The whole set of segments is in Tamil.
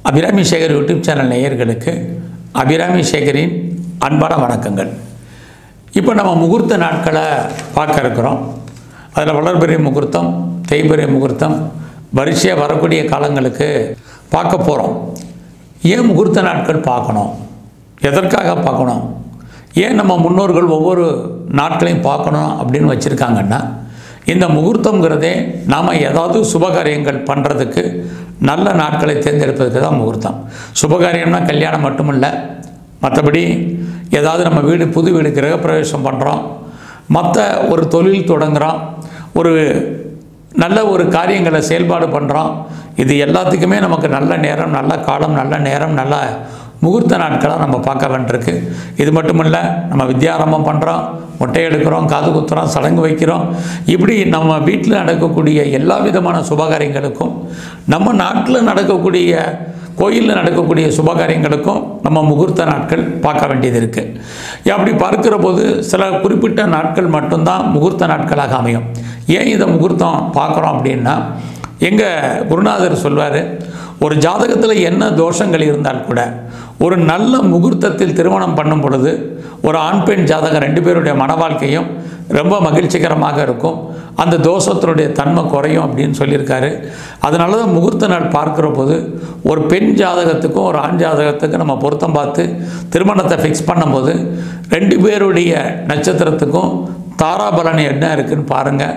அபிராமி சேகர் யூடியூப் சேனல் நேயர்களுக்கு அபிராமி சேகரின் அன்பான வணக்கங்கள். இப்போ நம்ம முகூர்த்த நாட்களை பார்க்க இருக்கிறோம். அதில் வளர்பிறை முகூர்த்தம், தேய்பிறை முகூர்த்தம் வரிசையாக வரக்கூடிய காலங்களுக்கு பார்க்க போகிறோம். ஏன் முகூர்த்த நாட்கள் பார்க்கணும், எதற்காக பார்க்கணும், ஏன் நம்ம முன்னோர்கள் ஒவ்வொரு நாட்களையும் பார்க்கணும் அப்படின்னு வச்சுருக்காங்கன்னா, இந்த முகூர்த்தங்கிறதே நாம் ஏதாவது சுபகாரியங்கள் பண்ணுறதுக்கு நல்ல நாட்களை தேர்ந்தெடுப்பதுக்கு தான் முகூர்த்தம். சுபகாரியம்னா கல்யாணம் மட்டுமில்லை, மற்றபடி ஏதாவது நம்ம வீடு புது வீடு கிரகப்பிரவேசம் பண்ணுறோம், மற்ற ஒரு தொழில் தொடங்குகிறோம், ஒரு நல்ல ஒரு காரியங்களை செயல்பாடு பண்ணுறோம், இது எல்லாத்துக்குமே நமக்கு நல்ல நேரம், நல்ல காலம், நல்ல நேரம், நல்ல முகூர்த்த நாட்களாக நம்ம பார்க்க வேண்டியிருக்கு. இது மட்டும் இல்லை, நம்ம வித்யாரம்பம் பண்ணுறோம், மொட்டை எடுக்கிறோம், காது குத்துறோம், சடங்கு வைக்கிறோம், இப்படி நம்ம வீட்டில் நடக்கக்கூடிய எல்லா விதமான சுபகாரியங்களுக்கும், நம்ம நாட்டில் நடக்கக்கூடிய கோயிலில் நடக்கக்கூடிய சுபகாரியங்களுக்கும் நம்ம முகூர்த்த நாட்கள் பார்க்க வேண்டியது இருக்குது. அப்படி பார்க்கிற போது சில குறிப்பிட்ட நாட்கள் மட்டும்தான் முகூர்த்த நாட்களாக அமையும். ஏன் இதை முகூர்த்தம் பார்க்குறோம் அப்படின்னா, எங்கள் குருநாதர் சொல்வார், ஒரு ஜாதகத்தில் என்ன தோஷங்கள் இருந்தால் கூட ஒரு நல்ல முகூர்த்தத்தில் திருமணம் பண்ணும் பொழுது ஒரு ஆண் பெண் ஜாதகம் ரெண்டு பேருடைய மன வாழ்க்கையும் ரொம்ப மகிழ்ச்சிகரமாக இருக்கும், அந்த தோஷத்தினுடைய தன்மை குறையும் அப்படின்னு சொல்லியிருக்காரு. அதனால தான் முகூர்த்த நாள் பார்க்குற போது ஒரு பெண் ஜாதகத்துக்கும் ஒரு ஆண் ஜாதகத்துக்கும் நம்ம பொருத்தம் பார்த்து திருமணத்தை ஃபிக்ஸ் பண்ணும்போது ரெண்டு பேருடைய நட்சத்திரத்துக்கும் தாராபலன் என்ன இருக்குதுன்னு பாருங்கள்.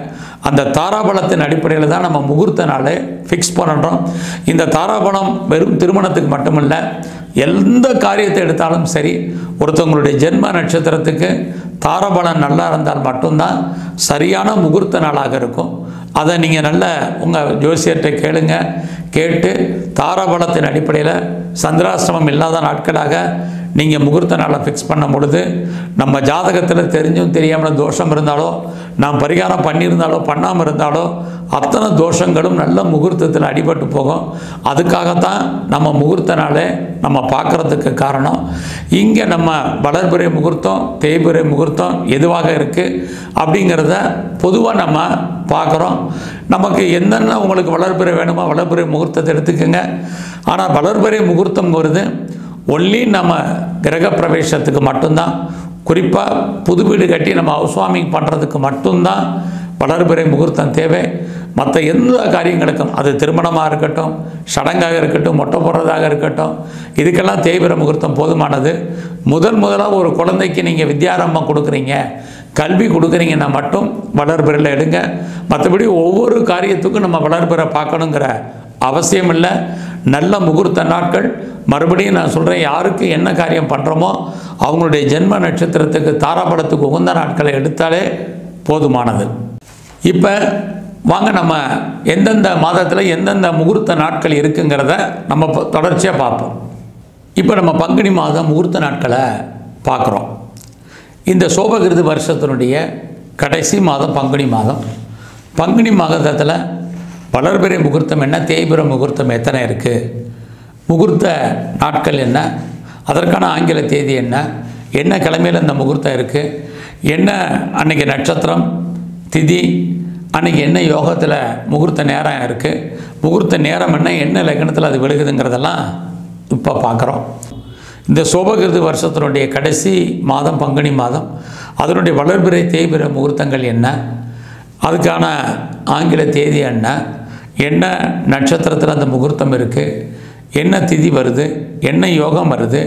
அந்த தாராபலத்தின் அடிப்படையில் தான் நம்ம முகூர்த்த நாளை ஃபிக்ஸ் பண்ணுறோம். இந்த தாராபலம் வெறும் திருமணத்துக்கு மட்டுமில்லை, எந்த காரியத்தை எடுத்தாலும் சரி, ஒருத்தவங்களுடைய ஜென்ம நட்சத்திரத்துக்கு தாராபலம் நல்லா இருந்தால் மட்டும்தான் சரியான முகூர்த்த நாளாக இருக்கும். அதை நீங்கள் நல்ல உங்கள் ஜோசியர்கிட்ட கேளுங்க. கேட்டு தாராபலத்தின் அடிப்படையில் சந்திராசிரமம் இல்லாத நாட்களாக நீங்கள் முகூர்த்த நாளை ஃபிக்ஸ் பண்ணும் பொழுது நம்ம ஜாதகத்தில் தெரிஞ்சும் தெரியாமல் தோஷம் இருந்தாலோ, நாம் பரிகாரம் பண்ணியிருந்தாலோ பண்ணாமல் இருந்தாலோ அத்தனை தோஷங்களும் நல்ல முகூர்த்தத்தில் அடிபட்டு போகும். அதுக்காகத்தான் நம்ம முகூர்த்த நாளை நம்ம பார்க்குறதுக்கு காரணம். இங்கே நம்ம வளர்பிறை முகூர்த்தம், தேய்பிறை முகூர்த்தம் எதுவாக இருக்குது அப்படிங்கிறத பொதுவாக நம்ம பார்க்குறோம். நமக்கு என்னென்ன உங்களுக்கு வளர்பிறை வேணுமோ வளர்பிறை முகூர்த்தத்தை எடுத்துக்கோங்க. ஆனால் வளர்பிறை முகூர்த்தங்கிறது ஒன்லி நம்ம கிரகப்பிரவேசத்துக்கு மட்டும்தான், குறிப்பாக புது வீடு கட்டி நம்ம ஹவுஸ் வார்மிங் பண்ணுறதுக்கு மட்டும்தான் வளர்பிறை முகூர்த்தம் தேவை. மற்ற எந்த காரியங்களுக்கும், அது திருமணமாக இருக்கட்டும், சடங்காக இருக்கட்டும், மொட்டை போடுறதாக இருக்கட்டும், இதுக்கெல்லாம் தேய்பிறை முகூர்த்தம் போதுமானது. முதலாக ஒரு குழந்தைக்கு நீங்கள் வித்யாரம்பம் கொடுக்குறீங்க, கல்வி கொடுக்குறீங்கன்னா மட்டும் வளர்பிறையில் எடுங்க. மற்றபடி ஒவ்வொரு காரியத்துக்கும் நம்ம வளர்பிறை பார்க்கணுங்கிற அவசியம் இல்லை. நல்ல முகூர்த்த நாட்கள், மறுபடியும் நான் சொல்கிறேன், யாருக்கு என்ன காரியம் பண்ணுறோமோ அவங்களுடைய ஜென்ம நட்சத்திரத்துக்கு தாராபலத்துக்கு உகந்த நாட்களை எடுத்தாலே போதுமானது. இப்போ வாங்க நம்ம எந்தெந்த மாதத்தில் எந்தெந்த முகூர்த்த நாட்கள் இருக்குங்கிறத நம்ம தொடர்ச்சியாக பார்ப்போம். இப்போ நம்ம பங்குனி மாதம் முகூர்த்த நாட்களை பார்க்குறோம். இந்த சோபகிருது வருஷத்தினுடைய கடைசி மாதம் பங்குனி மாதம். பங்குனி மாதத்தில் வளர்பிறை முகூர்த்தம் என்ன, தேய்பிறை முகூர்த்தம் எத்தனை இருக்குது, முகூர்த்த நாட்கள் என்ன, அதற்கான ஆங்கில தேதி என்ன, என்ன கிழமையில் இந்த முகூர்த்தம் இருக்குது, என்ன அன்றைக்கி நட்சத்திரம் திதி, அன்றைக்கி என்ன யோகத்தில் முகூர்த்த நேரம் இருக்குது, முகூர்த்த நேரம் என்ன லக்னத்தில் அது விழுகுதுங்கிறதெல்லாம் இப்போ பார்க்குறோம். இந்த சோபகிருது வருஷத்தினுடைய கடைசி மாதம் பங்குனி மாதம், அதனுடைய வளர்பிறை தேய்பிறை முகூர்த்தங்கள் என்ன, அதுக்கான ஆங்கில தேதி என்ன, என்ன நட்சத்திரத்தில் அந்த முகூர்த்தம் இருக்குது, என்ன திதி வருது, என்ன யோகம் வருது,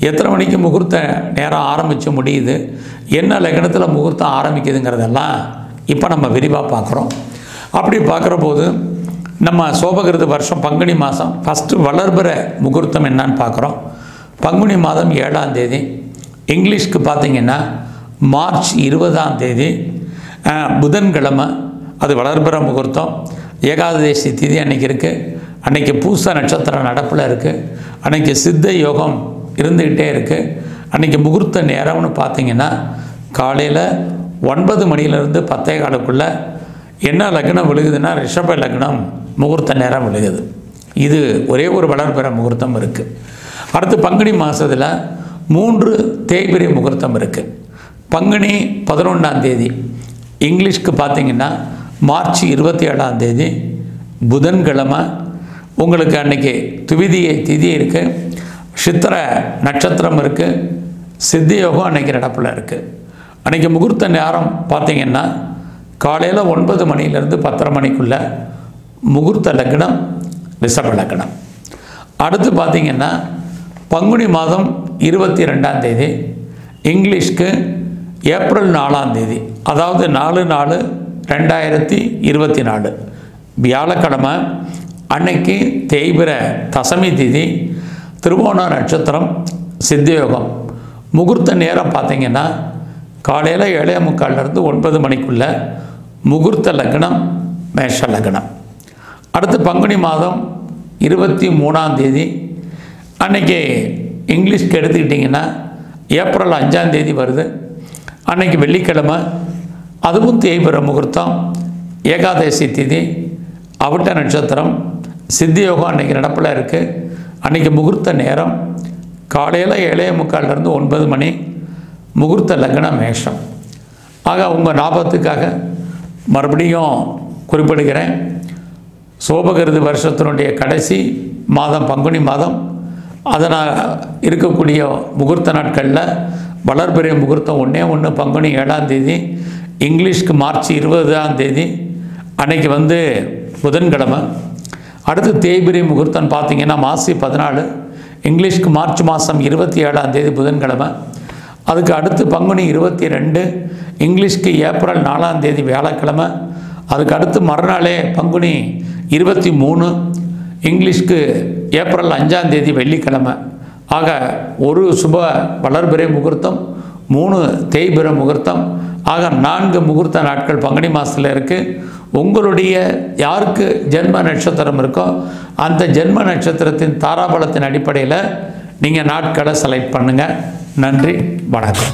எத்தனை மணிக்கு முகூர்த்த நேரம் ஆரம்பித்து முடியுது, என்ன லக்னத்தில் முகூர்த்தம் ஆரம்பிக்குதுங்கிறதெல்லாம் இப்போ நம்ம விரிவாக பார்க்குறோம். அப்படி பார்க்குற போது நம்ம சோபகிருது வருஷம் பங்குனி மாதம் ஃபஸ்ட்டு வளர்பிறை முகூர்த்தம் என்னான்னு பார்க்குறோம். பங்குனி மாதம் 7ஆம் தேதி, இங்கிலீஷ்க்கு பார்த்திங்கன்னா மார்ச் 20ஆம் தேதி, புதன்கிழமை, அது வளர்பிறை முகூர்த்தம். ஏகாதசி திதி அன்றைக்கி இருக்குது. அன்றைக்கி பூச நட்சத்திரம் நடப்பில் இருக்குது. அன்றைக்கி சித்த யோகம் இருந்துக்கிட்டே இருக்குது. அன்றைக்கி முகூர்த்த நேரம்னு பார்த்திங்கன்னா காலையில் 9 மணியிலேருந்து 10:15 என்ன லக்னம் விழுகுதுன்னா ரிஷப லக்னம் முகூர்த்த நேரம் விழுகுது. இது ஒரே ஒரு வளர்பிறை முகூர்த்தம் இருக்குது. அடுத்து பங்குனி மாதத்தில் 3 தேய்பிறை முகூர்த்தம் இருக்குது. பங்குனி 11ஆம் தேதி, இங்கிலீஷ்க்கு பார்த்திங்கன்னா மார்ச் 27ஆம் தேதி புதன்கிழமை, உங்களுக்கு அன்றைக்கி துவிதியை திதி இருக்குது, சித்திர நட்சத்திரம் இருக்குது, சித்தி யோகம் அன்றைக்கி நடப்பில் இருக்குது. அன்றைக்கி முகூர்த்த நேரம் பார்த்திங்கன்னா காலையில் 9 மணிலேருந்து 10:30 மணிக்குள்ளே முகூர்த்த லக்னம் ரிஷப லக்னம். அடுத்து பார்த்திங்கன்னா பங்குனி மாதம் 22ஆம் தேதி, இங்கிலீஷ்க்கு ஏப்ரல் 4ஆம் தேதி, அதாவது 4/4/2024 வியாழக்கிழமை அன்னைக்கு தேய்பிர தசமி திதி, திருவோண நட்சத்திரம், சித்தயோகம். முகூர்த்த நேரம் பார்த்திங்கன்னா காலையில் 7:45 9 மணிக்குள்ளே முகூர்த்த லக்னம் மேஷ லக்னம். அடுத்து பங்குனி மாதம் 23ஆம் தேதி அன்றைக்கி இங்கிலீஷ்க்கு எடுத்துக்கிட்டிங்கன்னா ஏப்ரல் 5ஆம் தேதி வருது. அன்றைக்கி வெள்ளிக்கிழமை, அதுவும் தேய்பிர முகூர்த்தம், ஏகாதசி திதி, அவிட்ட நட்சத்திரம், சித்தியோகம் அன்றைக்கி நடப்பில் இருக்குது. அன்றைக்கி முகூர்த்த நேரம் காலையில் 7:45 9 மணி, முகூர்த்த லக்னம் மேஷம். ஆக உங்கள் ஞாபகத்துக்காக மறுபடியும் குறிப்பிடுகிறேன், சோபகிருது வருஷத்தினுடைய கடைசி மாதம் பங்குனி மாதம், அதனால் இருக்கக்கூடிய முகூர்த்த நாட்களில் வளர்பிறை முகூர்த்தம் 1 பங்குனி 7ஆம் தேதி, இங்கிலீஷ்க்கு மார்ச் 20ஆம் தேதி அன்றைக்கி புதன்கிழமை. அடுத்து தேய்பிரை முகூர்த்தம் பார்த்திங்கன்னா மாசி 14, இங்கிலீஷ்க்கு மார்ச் மாதம் 27ஆம் தேதி புதன்கிழமை. அதுக்கு அடுத்து பங்குனி 22, இங்கிலீஷ்க்கு ஏப்ரல் 4ஆம் தேதி வியாழக்கிழமை. அதுக்கு அடுத்து மறுநாளே பங்குனி 23, இங்கிலீஷ்க்கு ஏப்ரல் 5ஆம் தேதி வெள்ளிக்கிழமை. ஆக ஒரு சுப வளர்பிறை முகூர்த்தம், 3 தேய்பிர முகூர்த்தம். ஆக 4 முகூர்த்த நாட்கள் பங்குனி மாதத்தில் இருக்குது. உங்களுடைய யாருக்கு ஜென்ம நட்சத்திரம் இருக்கோ அந்த ஜென்ம நட்சத்திரத்தின் தாராபலத்தின் அடிப்படையில் நீங்கள் நாட்களை செலக்ட் பண்ணுங்கள். நன்றி, வணக்கம்.